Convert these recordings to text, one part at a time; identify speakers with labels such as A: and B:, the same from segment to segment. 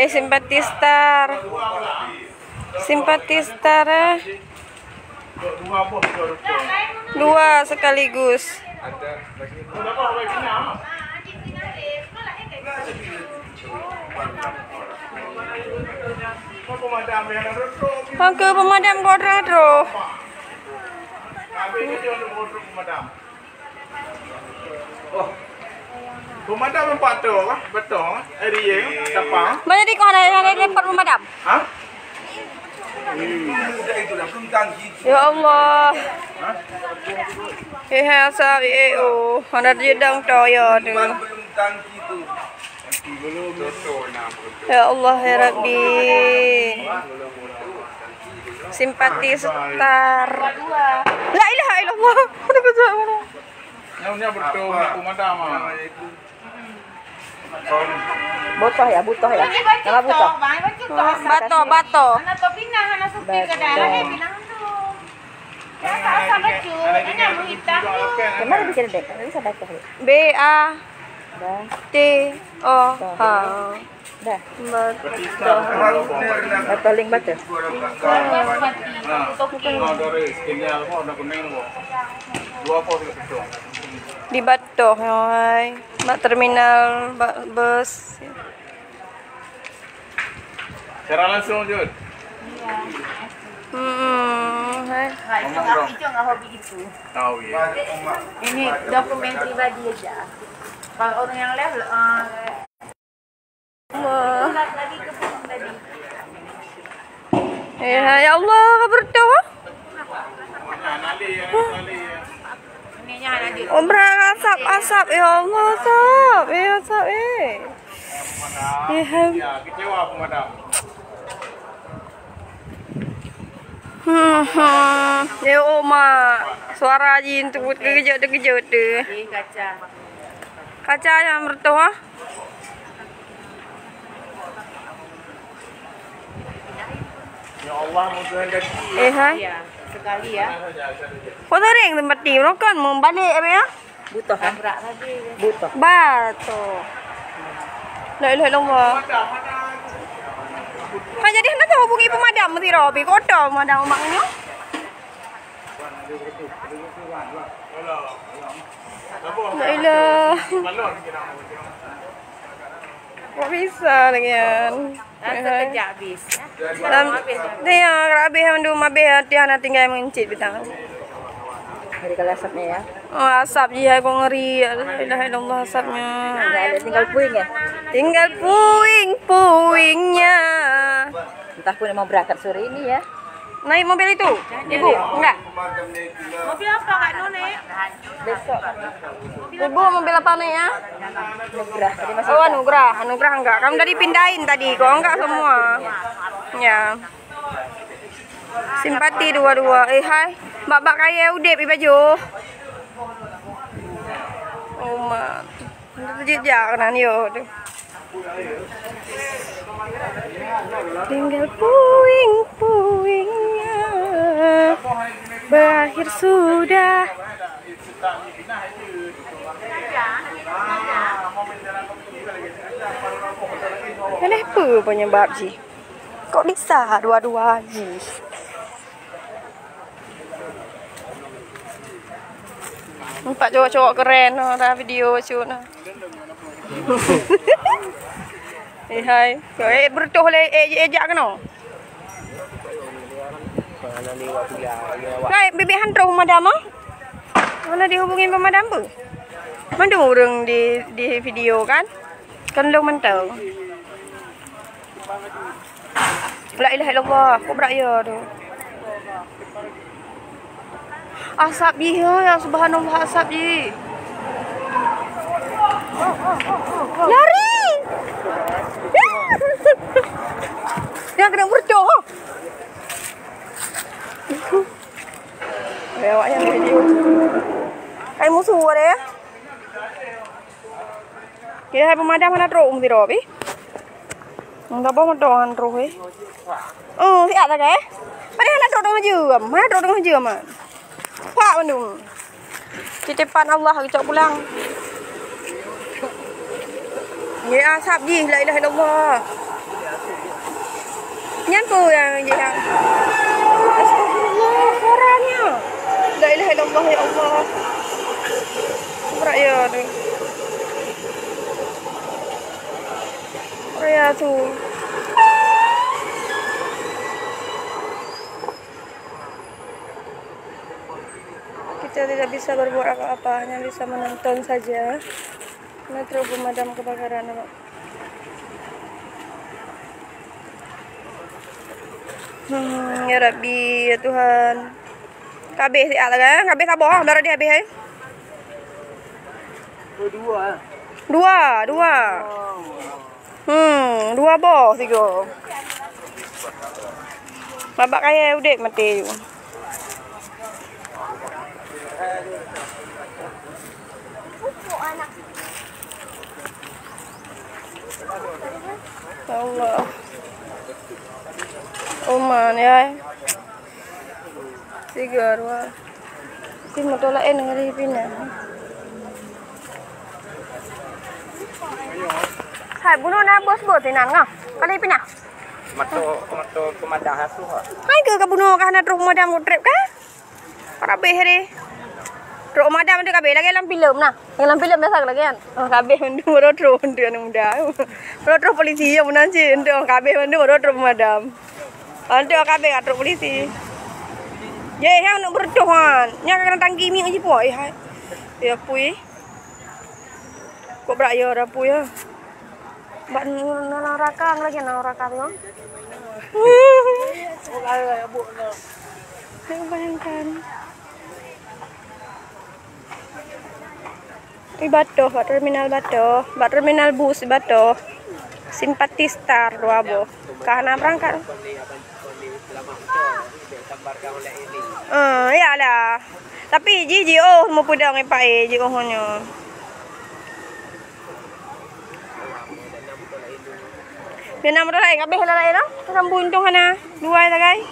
A: Simpati star. Simpati star. Dua sekaligus. Ke pemadam kodratro.
B: Pemadam empat tu, betul? Dia siapa?
A: Mana di kau ada lempar pemadam?
B: Hah?
A: Ya Allah. Asap ada jedang toyo tu. Ya Allah ya Rabbi. Simpati star. La ilaha illallah.
B: Yang betul pemadam.
C: Butuh ya. Nama butuh.
A: Bato.
D: Anak to pindah, anak supi ke dalam, bilang tu. Asal baju, ini mau hitam.
C: Gimana bicara dek? Nanti bisa baca dulu.
A: B A T O H.
C: Dah.
A: Bato.
C: Batoling baca.
B: Nah, dari skinnya apa? Ada kuning apa? Dua apa itu?
A: Di Bato, hai. Mbak terminal bus.
B: Secara langsung Jud.
A: Hai.
D: Itu nggak hobi itu.
B: Tahu ya.
D: Ini dokumen pribadi aja. Kalau orang yang lain, lagi ke tadi.
A: Ya Allah, berdoa.
B: Nali.
D: Ininya ada di.
A: Asap ya Allah, asap. Asap.
B: Ya, kecewa pemadam.
A: Ya Oma, suara jin tu kejut tu.
D: Kaca.
A: Kaca yang berdoa.
B: Ya Allah, mudah jadi.
A: Hai.
D: Ya, sekali ya.
A: Kau sering tempat di kan membalik apa ya?
C: Butuh kan?
D: Berat lagi.
C: Butuh.
A: Bato. La ilaha illallah. Kan jadi hendak hubungi pemadam mesti Robi. Kota pemadam maknya. La ilaha. Kok bisa lagi kan?
D: Kerja habis.
A: Dia habis handu mabeh dia nak tinggal mencit bitang.
C: Dari kalau asapnya ya.
A: Oh, asap dia kok ngeri. La ilaha illallah asapnya.
C: Tinggal puing ya.
A: Tinggal puingnya.
C: Entah pun mau berangkat sore ini ya.
A: Naik mobil itu? Ibu? Enggak.
D: Mobil apa Kak None?
C: Besok.
A: Ibu mobil apa nih ya?
C: Nugrah. Tadi masih.
A: Oh, Anugrah enggak. Kamu udah dipindahin tadi, kok enggak semua. Ya. Simpati dua-dua. Hai. Mbak kaya udah pi baju. Oh, mak. Jejak kan yo. Tinggal puingnya berakhir sudah. Kenapa penyebab Ji? Kok bisa dua-dua Ji? Nampak cowok-cowok keren ada video cuy nah. Hai, kau bertuh le ejak kena. Hai, bibi hantu pemadam ah? Mana dihubungin pemadam bu? Mana orang di video kan? Kan lu mentau. La ilaha illallah, kok beraya tu. Asap dia, ya subhanallah asap dia. Lari! Dia kena berdoa. Ya, awak yang video. Kai musuh ada. Kita hai pemadam mana teruk mesti robi. Enggak apa mendoan teruk siap tak ke? Pada mana teruk dengan jam? Mana teruk dengan jam? Pak mendung. Titipan Allah kecok pulang. Ya asap ji, la ilaha illallah. Nyan pu yang je yang. Astagfirullah, suaranya. La ilaha illallah ya Allah. Berat ya tu. Ya tu. Kita tidak bisa berbuat apa-apa, hanya bisa menonton saja. Metro pemadam kebakaran, Pak. Ya Rabbi, ya Tuhan. Kabeh si ala kan? Kabeh sabar, darah dia habis hai. Dua. Dua boh, tiga. Babak kaya udah mati. Allah. Oman ya. Tiga dua. Si motolain ngari pindah. Hai bunuh na bos tinan ngah. Kali pindah.
B: Mato pemadam hasu.
A: Hai ke bunuh ka na truk madam trip ka? Para behre. Truk madam tu kabeh lagi dalam filem nah. Dalam filem biasa lagi kan. Oh kabeh mendu ro truk mendu anu muda. Ro truk polisi yang menanci endu kabeh mendu ro truk madam. Antu kabeh truk polisi. Ye ha nak berdohan. Nya kena tangki mi uji poi hai. Ya pui. Kok beraya ora pui ya. Mbak nang rakang lagi nang rakang yo. Bayangkan. Ini Bato, terminal bus Bato. Simpati Star Duabo. Kahana berangkat. Ya lah. Tapi Ji mau pudang ipai Ji ohonyo. Dia nama lain, kabeh lain dah. Rambu untung kana. Dua ta guys.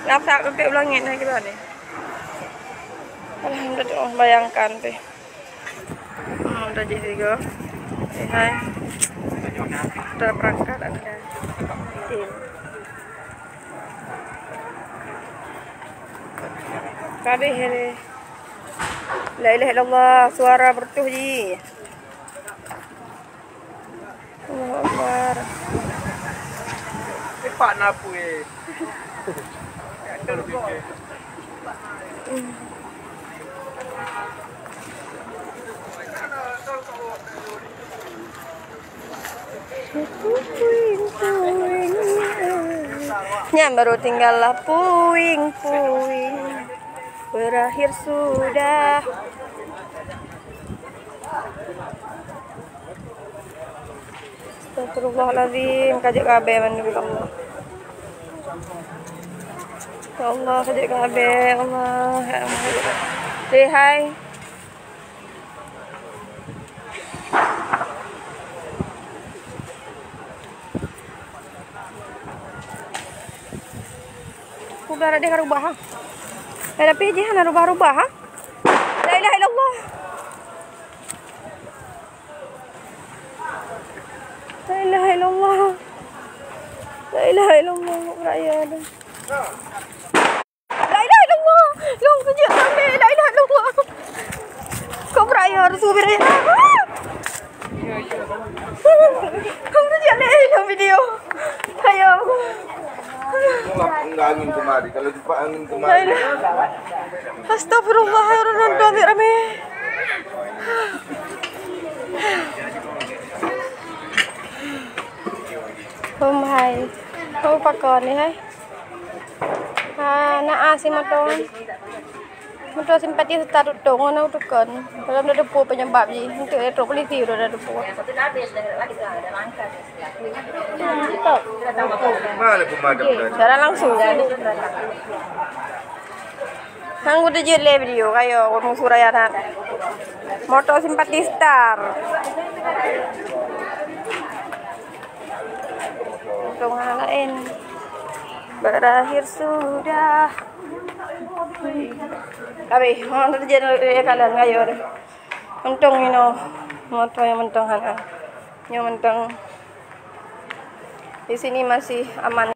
A: Lapsak ke ulangin hai kita ni. Alhamdulillah bayangkan teh. Udah jadi go. Hai. Udah berangkat anda. Kabeh hele. La ilaha illallah, suara bertuh ji. Allahu Akbar.
B: Pak napu
A: Nya baru tinggallah puing berakhir sudah. Astagfirullahaladzim, kajak kabeh mandu Allah. Ya Allah, kajak kabeh Allah. Ya Allah. Say hi. Udara dia rubah ha. Tapi je hana rubah-rubah ha. La ilaha illallah. La ilaha illallah. La ilaha illallah rakyat. La ilaha illallah. Long kejut sampai la ilaha illallah. Kau berayar subir ya. Kau kejut ni dalam video. Ayo.
B: Enggak angin kemari. Kalau dipak angin kemari.
A: Astagfirullah, rame rame. Hai. Kau pakon ni hai. Na si motor. Motor simpati start dong na utukan. Dalam dah depu penyebab ji. Untuk elektro polisi udah ada depu.
B: Mana pemadam tadi?
A: Cara langsung. Hang udah jadi video kayo orang Suraya nak. Motor simpati Star. Untung lain. Berakhir sudah. Kabeh, mana terjadi kalian kayo. Untung motor yang menteng, yang menteng. Di sini masih aman.